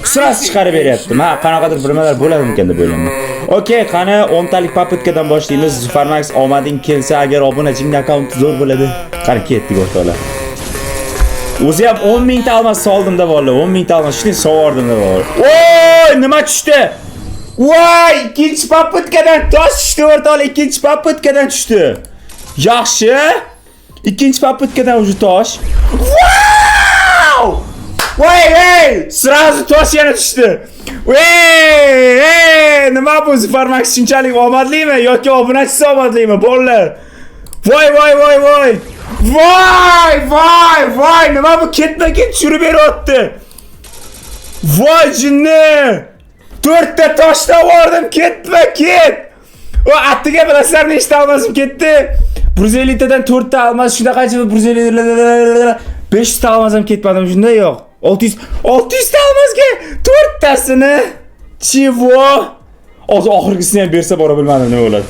Sırası chiqarib beryapti. Ha, qanaqadir birmalar bo'ladimikan deb o'ylayman. Okey, qani 10 talik poputkadan boshlaymiz. Zufarmax omading kelsa, agar obunaching akkaunt zo'r bo'ladi. Qani ketdik o'rtoqlar. O'zi ham 10 mingta almas soldimda vallahi, 10 mingta almas shuni sovordimda vallahi. Voy, nima tushdi? Voy, ikkinchi poputkadan tosh tushdi o'rtoqlar, ikkinchi poputkadan tushdi. Yaxshi. Ikkinchi poputkadan уже tosh. Wow! Voy, hey! Sразу tosh yana tushdi. Voy, nima bu Zufarmax shunchalik omadlimi yoki obunachisi omadlimi, bolalar? Voy, voy, voy, voy. Voy, voy, voy, nima bu ketma-ket tushirib beryapti. Voy jinni. 4 ta toshdan bordim ketma-ket. O attiga bilasizlar nechta almasim ketdi? 150 tadan 4 ta almas, shunaqacha 150 500 ta almasam ketmadim, shunday yo'q. 600 ta almasga 4 tasini. Chivo? Oxirgisini ham bersa bora bilmadim nima bo'ladi.